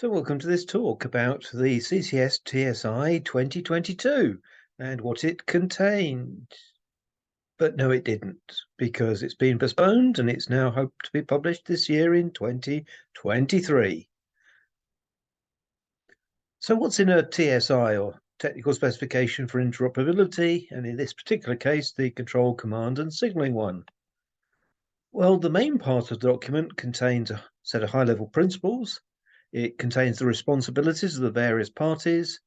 So welcome to this talk about the CCS TSI 2022 and what it contained. But no, it didn't, because it's been postponed and it's now hoped to be published this year in 2023. So what's in a TSI, or Technical Specification for Interoperability, and in this particular case, the Control, Command and Signaling one? Well, the main part of the document contains a set of high-level principles. It contains the responsibilities of the various parties.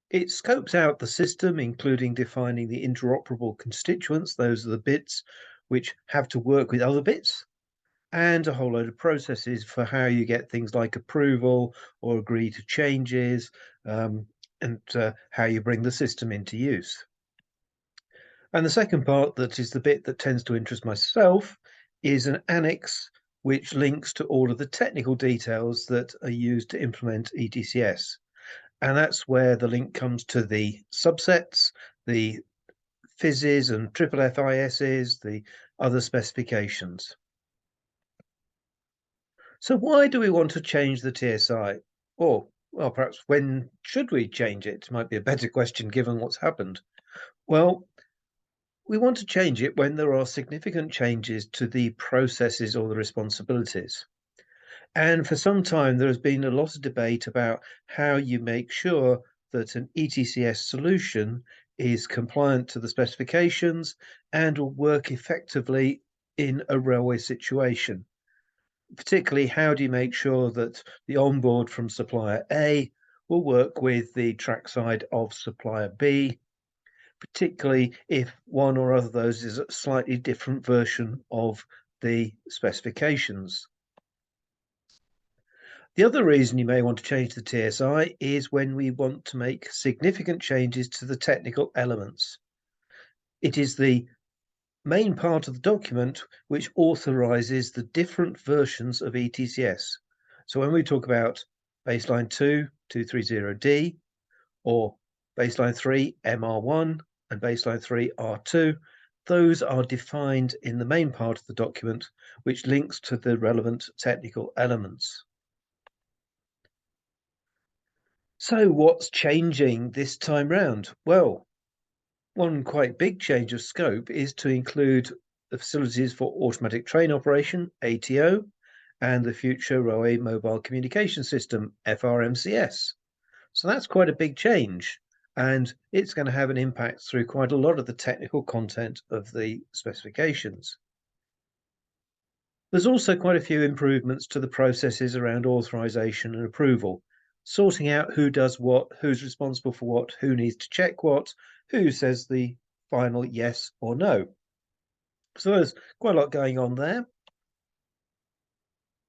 It scopes out the system, including defining the interoperable constituents. Those are the bits which have to work with other bits, and a whole load of processes for how you get things like approval or agree to changes, and how you bring the system into use. And the second part, that is the bit that tends to interest myself, is an annex which links to all of the technical details that are used to implement ETCS. And that's where the link comes to the subsets, the FISs and triple FISs, the other specifications. So why do we want to change the TSI? Or, well, perhaps when should we change it? Might be a better question given what's happened. Well, we want to change it when there are significant changes to the processes or the responsibilities. And for some time, there has been a lot of debate about how you make sure that an ETCS solution is compliant to the specifications and will work effectively in a railway situation. Particularly, how do you make sure that the onboard from supplier A will work with the trackside of supplier B, particularly if one or other of those is a slightly different version of the specifications. The other reason you may want to change the TSI is when we want to make significant changes to the technical elements. It is the main part of the document which authorizes the different versions of ETCS. So when we talk about baseline 2, 230D, or baseline 3, MR1, and baseline 3, R2, those are defined in the main part of the document, which links to the relevant technical elements. So what's changing this time round? Well, one quite big change of scope is to include the facilities for automatic train operation, ATO, and the future Railway Mobile Communication System, FRMCS. So that's quite a big change, and it's going to have an impact through quite a lot of the technical content of the specifications. There's also quite a few improvements to the processes around authorization and approval, sorting out who does what, who's responsible for what, who needs to check what, who says the final yes or no. So there's quite a lot going on there.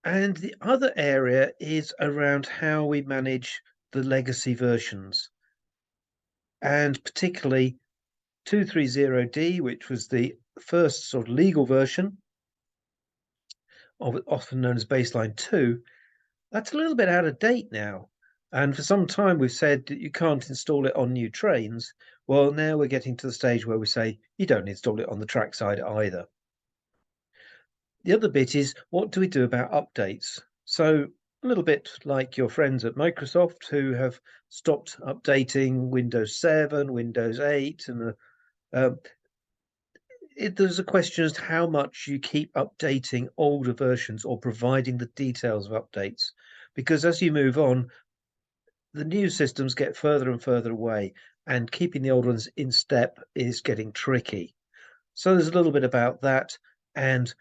And the other area is around how we manage the legacy versions, and particularly 230D, which was the first sort of legal version of it, often known as baseline 2. That's a little bit out of date now. And for some time, we've said that you can't install it on new trains. Well, now we're getting to the stage where we say you don't install it on the trackside either. The other bit is, what do we do about updates? So a little bit like your friends at Microsoft who have stopped updating Windows 7, Windows 8, and there's a question as to how much you keep updating older versions or providing the details of updates. Because as you move on, the new systems get further and further away, and keeping the old ones in step is getting tricky. So there's a little bit about that, and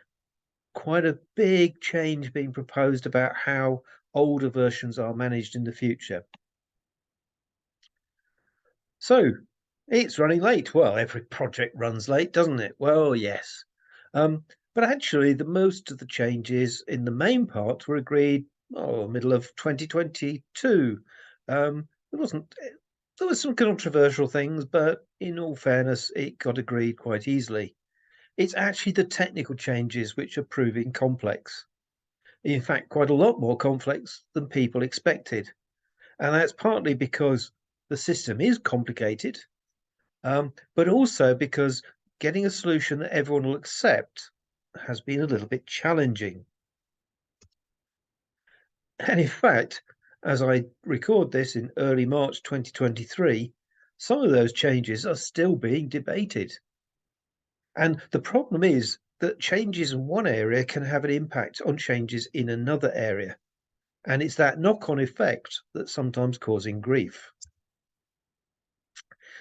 quite a big change being proposed about how older versions are managed in the future. So it's running late. Well, every project runs late, doesn't it? Well, yes. But actually, the most of the changes in the main part were agreed middle of 2022. There were some controversial things, but in all fairness, it got agreed quite easily. It's actually the technical changes which are proving complex. In fact, quite a lot more complex than people expected. And that's partly because the system is complicated, but also because getting a solution that everyone will accept has been a little bit challenging. And in fact, As I record this in early March 2023, some of those changes are still being debated. And the problem is that changes in one area can have an impact on changes in another area. And it's that knock-on effect that's sometimes causing grief.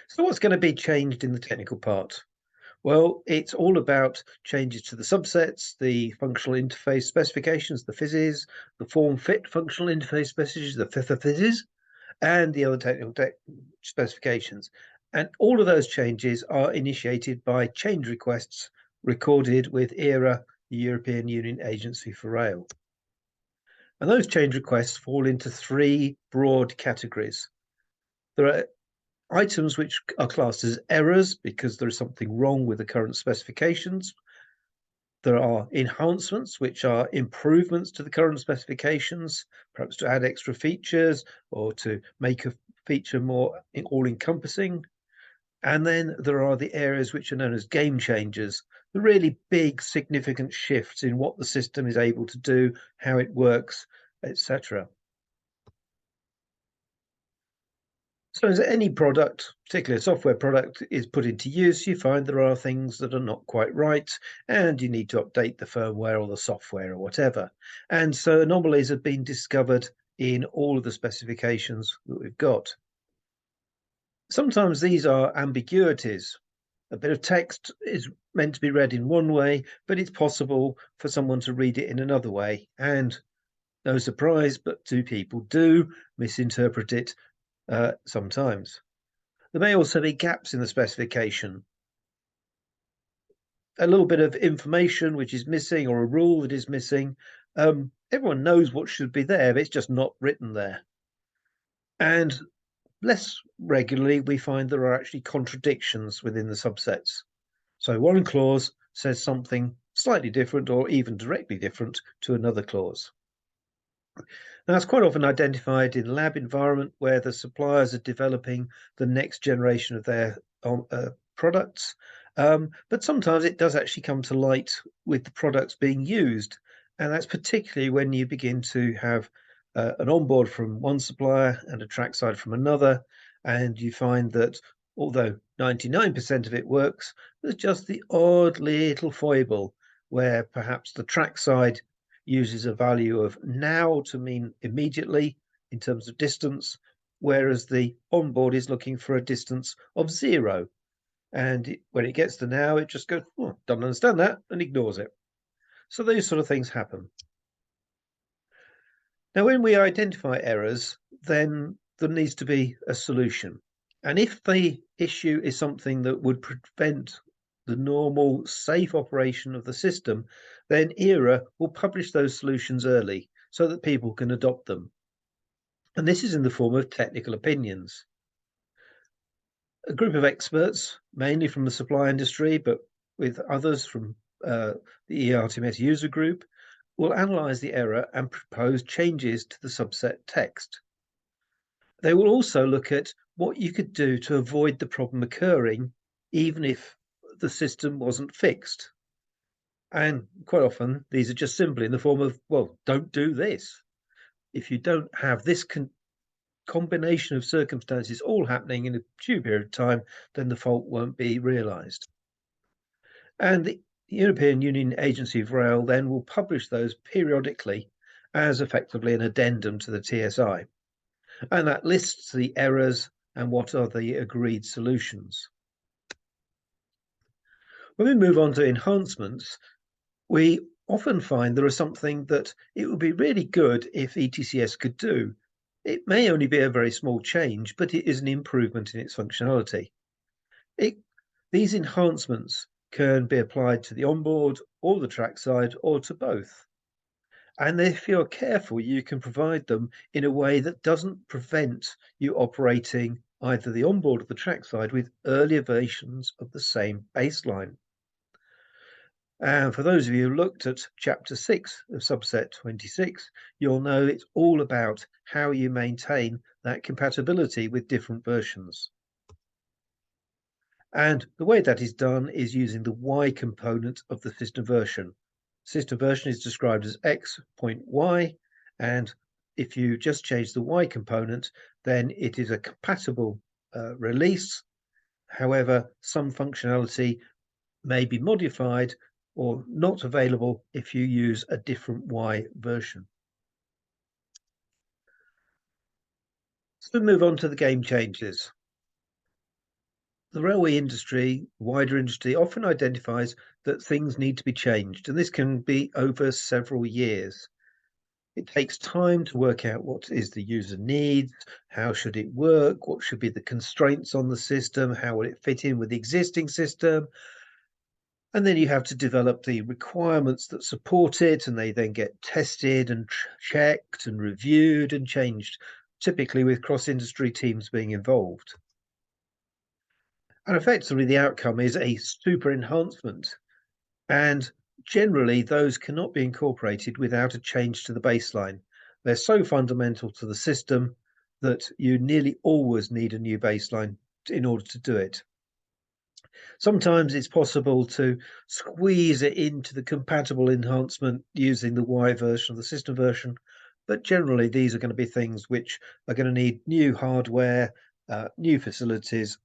So what's going to be changed in the technical part? Well, it's all about changes to the subsets, the functional interface specifications, the FISs, the form fit functional interface specifications, the FISs, and the other technical specifications. And all of those changes are initiated by change requests recorded with ERA, the European Union Agency for Rail. And those change requests fall into three broad categories. There are items which are classed as errors because there is something wrong with the current specifications. There are enhancements, which are improvements to the current specifications, perhaps to add extra features or to make a feature more all-encompassing. And then there are the areas which are known as game changers, the really big, significant shifts in what the system is able to do, how it works, etc. So as any product, particularly a software product, is put into use, you find there are things that are not quite right, and you need to update the firmware or the software or whatever. And so anomalies have been discovered in all of the specifications that we've got. Sometimes these are ambiguities. A bit of text is meant to be read in one way, but it's possible for someone to read it in another way. And no surprise, but two people do misinterpret it sometimes. There may also be gaps in the specification. A little bit of information which is missing or a rule that is missing. Everyone knows what should be there, but it's just not written there. And less regularly, we find there are actually contradictions within the subsets. So one clause says something slightly different or even directly different to another clause. Now, it's quite often identified in lab environment where the suppliers are developing the next generation of their products. But sometimes it does actually come to light with the products being used. And that's particularly when you begin to have an onboard from one supplier and a trackside from another. And you find that although 99% of it works, there's just the odd little foible where perhaps the trackside uses a value of now to mean immediately in terms of distance, whereas the onboard is looking for a distance of 0. And when it gets to now, it just goes, oh, doesn't understand that, and ignores it. So those sort of things happen. Now, when we identify errors, then there needs to be a solution. And if the issue is something that would prevent the normal safe operation of the system, then ERA will publish those solutions early so that people can adopt them. And this is in the form of technical opinions. A group of experts, mainly from the supply industry, but with others from the ERTMS user group, will analyze the error and propose changes to the subset text. They will also look at what you could do to avoid the problem occurring, even if the system wasn't fixed. And quite often, these are just simply in the form of, well, don't do this. If you don't have this combination of circumstances all happening in a due period of time, then the fault won't be realized. And the European Union Agency of Rail then will publish those periodically as effectively an addendum to the TSI. And that lists the errors and what are the agreed solutions. When we move on to enhancements, we often find there is something that it would be really good if ETCS could do. It may only be a very small change, but it is an improvement in its functionality. These enhancements can be applied to the onboard or the trackside or to both. And if you're careful, you can provide them in a way that doesn't prevent you operating either the onboard or the trackside with earlier versions of the same baseline. And for those of you who looked at chapter 6 of subset 26, you'll know it's all about how you maintain that compatibility with different versions. And the way that is done is using the Y component of the system version. System version is described as x.y, and if you just change the Y component, then it is a compatible release. However, some functionality may be modified or not available if you use a different Y version. So we move on to the game changes. The railway industry, wider industry, often identifies that things need to be changed, and this can be over several years. It takes time to work out what is the user needs, how should it work, what should be the constraints on the system, how will it fit in with the existing system, and then you have to develop the requirements that support it, and they then get tested and checked and reviewed and changed, typically with cross-industry teams being involved. And effectively, the outcome is a super enhancement. And generally, those cannot be incorporated without a change to the baseline. They're so fundamental to the system that you nearly always need a new baseline in order to do it. Sometimes it's possible to squeeze it into the compatible enhancement using the Y version of the system version, but generally these are going to be things which are going to need new hardware, new facilities,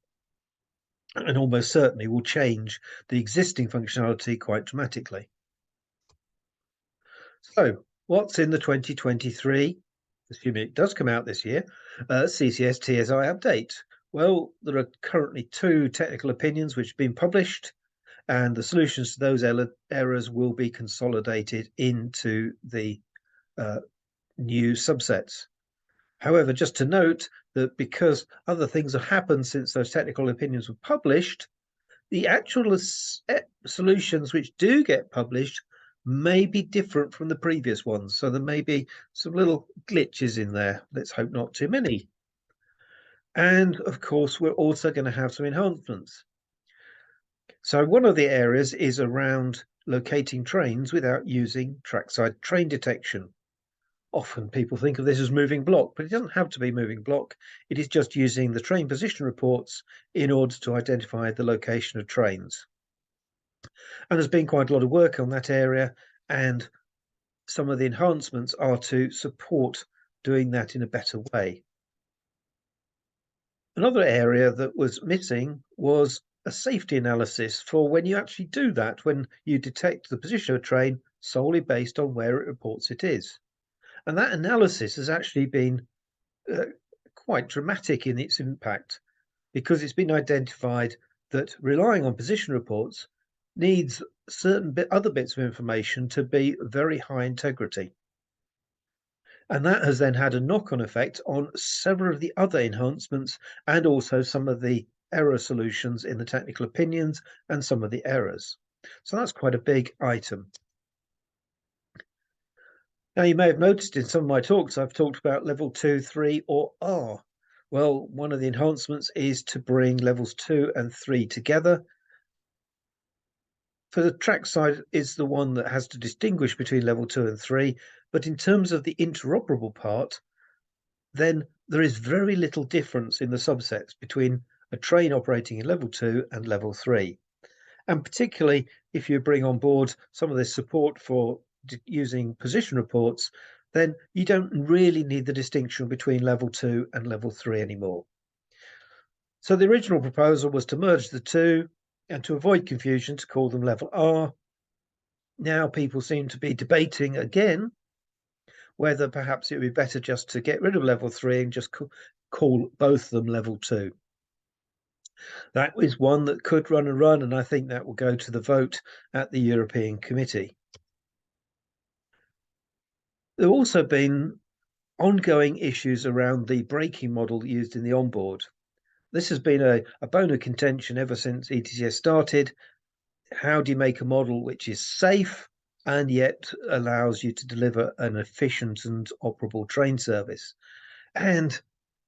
and almost certainly will change the existing functionality quite dramatically. So what's in the 2023, assuming it does come out this year, CCS TSI update? Well, there are currently 2 technical opinions which have been published, and the solutions to those errors will be consolidated into the new subsets. However, just to note that because other things have happened since those technical opinions were published, the actual solutions which do get published may be different from the previous ones. So there may be some little glitches in there. Let's hope not too many. And of course, we're also going to have some enhancements. So one of the areas is around locating trains without using trackside train detection. Often people think of this as moving block, but it doesn't have to be moving block. It is just using the train position reports in order to identify the location of trains. And there's been quite a lot of work on that area, and some of the enhancements are to support doing that in a better way. Another area that was missing was a safety analysis for when you actually do that, when you detect the position of a train solely based on where it reports it is. And that analysis has actually been quite dramatic in its impact, because it's been identified that relying on position reports needs certain other bits of information to be very high integrity. And that has then had a knock-on effect on several of the other enhancements and also some of the error solutions in the technical opinions and some of the errors. So that's quite a big item. Now, you may have noticed in some of my talks, I've talked about level 2, 3, or R. Well, one of the enhancements is to bring levels 2 and 3 together. For the trackside is the one that has to distinguish between level 2 and 3, but in terms of the interoperable part, then there is very little difference in the subsets between a train operating in level 2 and level 3. And particularly if you bring on board some of this support for using position reports, then you don't really need the distinction between level 2 and level 3 anymore. So the original proposal was to merge the two and to avoid confusion to call them level R. Now people seem to be debating again whether perhaps it would be better just to get rid of level 3 and just call both of them level 2. That is one that could run and I think that will go to the vote at the European Committee. There have also been ongoing issues around the braking model used in the onboard. This has been a bone of contention ever since ETCS started. How do you make a model which is safe and yet allows you to deliver an efficient and operable train service? And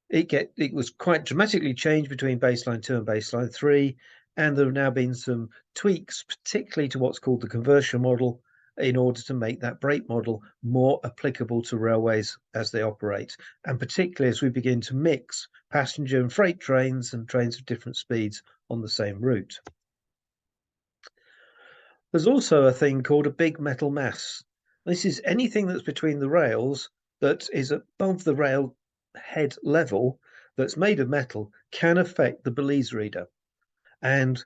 it was quite dramatically changed between baseline 2 and baseline 3, and there have now been some tweaks, particularly to what's called the conversion model, in order to make that brake model more applicable to railways as they operate, and particularly as we begin to mix passenger and freight trains and trains of different speeds on the same route. There's also a thing called a big metal mass. This is anything that's between the rails that is above the rail head level that's made of metal can affect the Belize reader. And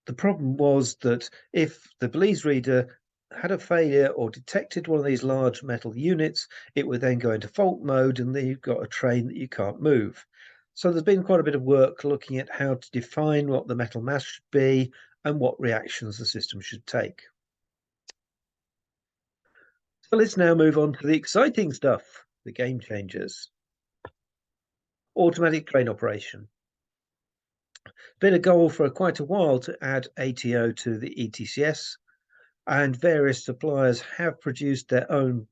the problem was that if the Belize reader had a failure or detected one of these large metal units, it would then go into fault mode, and then you've got a train that you can't move. So there's been quite a bit of work looking at how to define what the metal mass should be and what reactions the system should take. So let's now move on to the exciting stuff, the game changers. Automatic train operation. Been a goal for quite a while to add ATO to the ETCS, and various suppliers have produced their own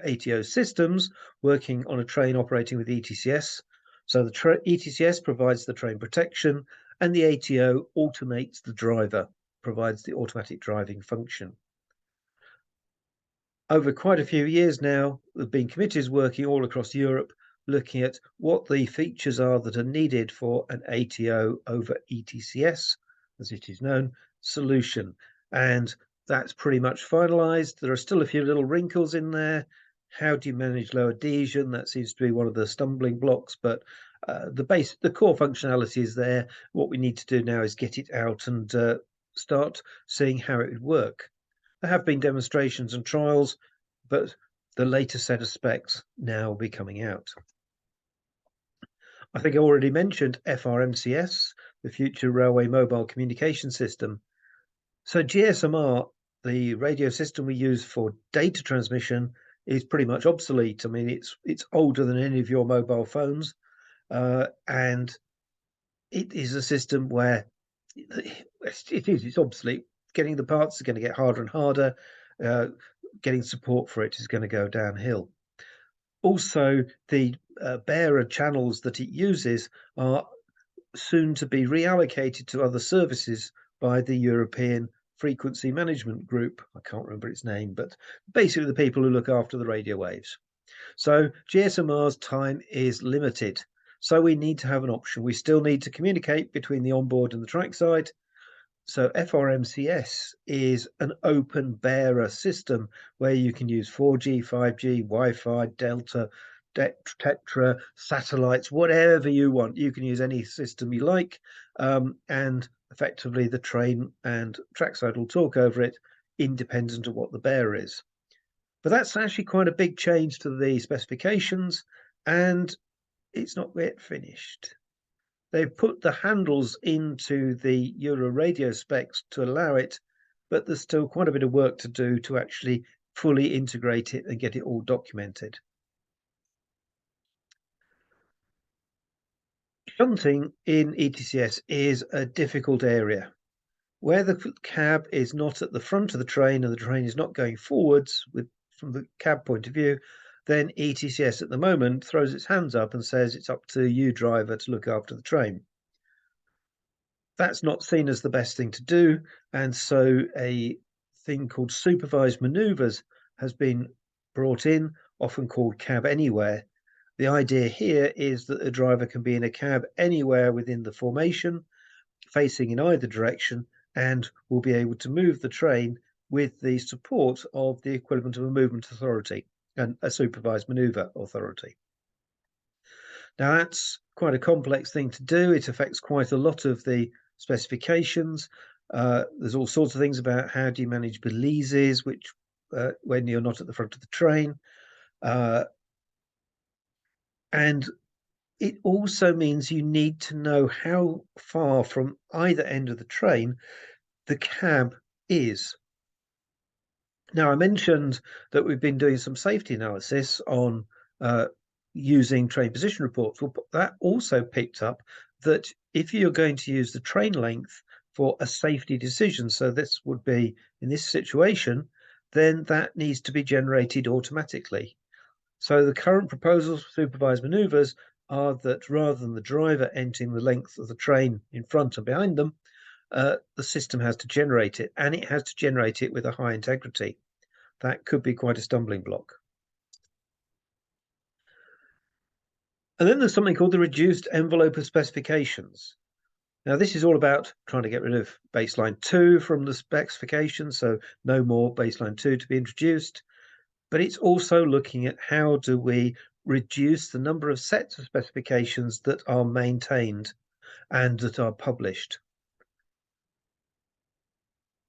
ATO systems working on a train operating with ETCS. So the ETCS provides the train protection, and the ATO automates the driver, provides the automatic driving function. Over quite a few years now, there have been committees working all across Europe looking at what the features are that are needed for an ATO over ETCS, as it is known, solution. And that's pretty much finalized. There are still a few little wrinkles in there. How do you manage low adhesion? That seems to be one of the stumbling blocks, but the core functionality is there. What we need to do now is get it out and start seeing how it would work. There have been demonstrations and trials, but the latest set of specs now will be coming out. I think I already mentioned FRMCS, the Future Railway Mobile Communication System. So GSMR, the radio system we use for data transmission, is pretty much obsolete. I mean, it's older than any of your mobile phones, and it is a system where it's obsolete. Getting the parts is going to get harder and harder. Getting support for it is going to go downhill. Also, the bearer channels that it uses are soon to be reallocated to other services by the European Frequency Management Group. I can't remember its name, but basically the people who look after the radio waves. So GSMR's time is limited. So we need to have an option. We still need to communicate between the onboard and the trackside. So FRMCS is an open bearer system where you can use 4G, 5G, Wi-Fi, Delta, Tetra, satellites, whatever you want. You can use any system you like, and effectively the train and trackside will talk over it independent of what the bearer is. But that's actually quite a big change to the specifications, and it's not yet finished. They've put the handles into the Euro radio specs to allow it, but there's still quite a bit of work to do to actually fully integrate it and get it all documented. Shunting in ETCS is a difficult area. Where the cab is not at the front of the train and the train is not going forwards from the cab point of view, then ETCS at the moment throws its hands up and says it's up to you, driver, to look after the train. That's not seen as the best thing to do, and so a thing called supervised maneuvers has been brought in, often called cab anywhere. The idea here is that the driver can be in a cab anywhere within the formation, facing in either direction, and will be able to move the train with the support of the equivalent of a movement authority and a supervised maneuver authority. Now that's quite a complex thing to do. It affects quite a lot of the specifications. There's all sorts of things about how do you manage Belize's, which when you're not at the front of the train. And it also means you need to know how far from either end of the train the cab is. Now, I mentioned that we've been doing some safety analysis on using train position reports. Well, that also picked up that if you're going to use the train length for a safety decision, so this would be in this situation, then that needs to be generated automatically. So the current proposals for supervised maneuvers are that rather than the driver entering the length of the train in front and behind them, the system has to generate it, and it has to generate it with a high integrity. That could be quite a stumbling block. And then there's something called the reduced envelope of specifications. Now, this is all about trying to get rid of baseline 2 from the specification, so no more baseline 2 to be introduced. but it's also looking at how do we reduce the number of sets of specifications that are maintained and that are published.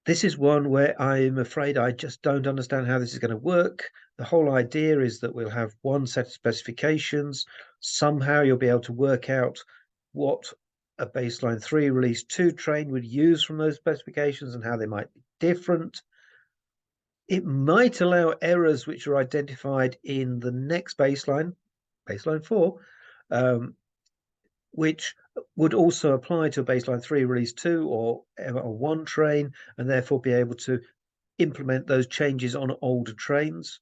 This is one where I'm afraid I just don't understand how this is going to work. The whole idea is that we'll have one set of specifications. Somehow you'll be able to work out what a baseline 3 release 2 train would use from those specifications and how they might be different. It might allow errors which are identified in the next baseline 4, which would also apply to a baseline 3 release 2 or MR1 train, and therefore be able to implement those changes on older trains.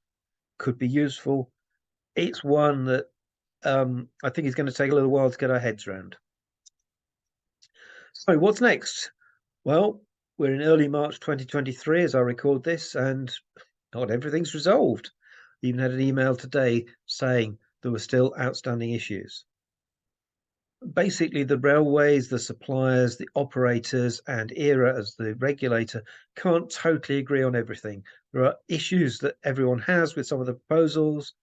Could be useful. It's one that I think is going to take a little while to get our heads around. So what's next? Well, we're in early March 2023 as I record this, and not everything's resolved. I even had an email today saying there were still outstanding issues. Basically, the railways, the suppliers, the operators, and ERA as the regulator can't totally agree on everything. There are issues that everyone has with some of the proposals.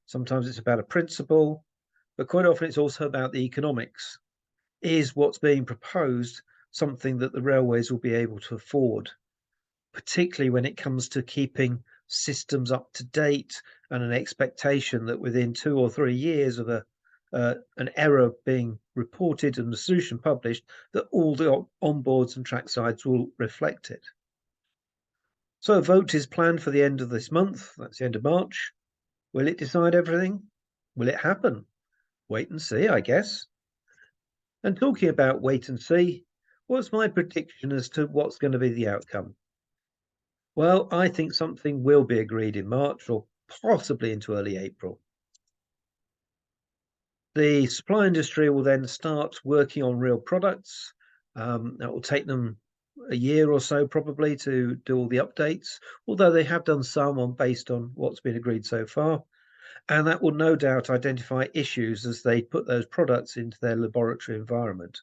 Sometimes it's about a principle, but quite often it's also about the economics. Is what's being proposed something that the railways will be able to afford, particularly when it comes to keeping systems up to date and an expectation that within 2 or 3 years of an error being reported and the solution published, that all the onboards and tracksides will reflect it. So a vote is planned for the end of this month. That's the end of March. Will it decide everything? Will it happen? Wait and see, I guess. And talking about wait and see, what's my prediction as to what's going to be the outcome? Well, I think something will be agreed in March or possibly into early April. The supply industry will then start working on real products. That will take them a year or so probably to do all the updates, although they have done some based on what's been agreed so far. And that will no doubt identify issues as they put those products into their laboratory environment.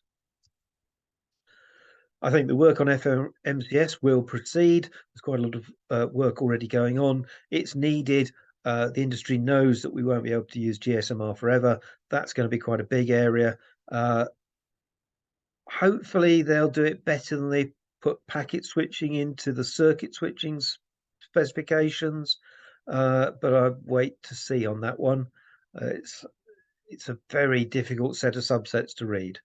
I think the work on FMCS will proceed. There's quite a lot of work already going on. It's needed. The industry knows that we won't be able to use GSMR forever. That's going to be quite a big area. Hopefully they'll do it better than they put packet switching into the circuit switching specifications. But I wait to see on that one. It's a very difficult set of subsets to read.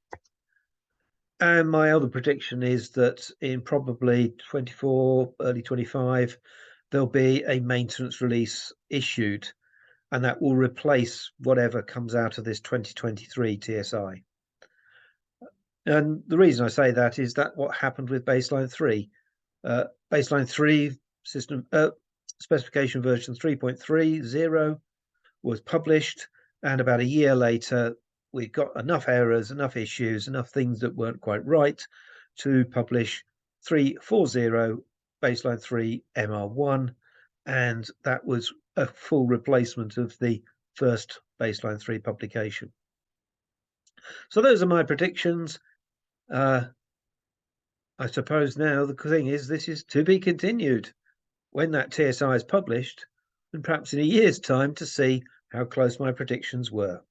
And my other prediction is that in probably 24, early 25, there'll be a maintenance release issued, and that will replace whatever comes out of this 2023 TSI. And the reason I say that is that what happened with baseline 3. Baseline 3 system specification version 3.30 was published, and about a year later, we got enough errors, enough issues, enough things that weren't quite right to publish 3.40 baseline 3 MR1, and that was a full replacement of the first baseline 3 publication. So those are my predictions. I suppose now the thing is, this is to be continued when that TSI is published, and perhaps in a year's time to see how close my predictions were.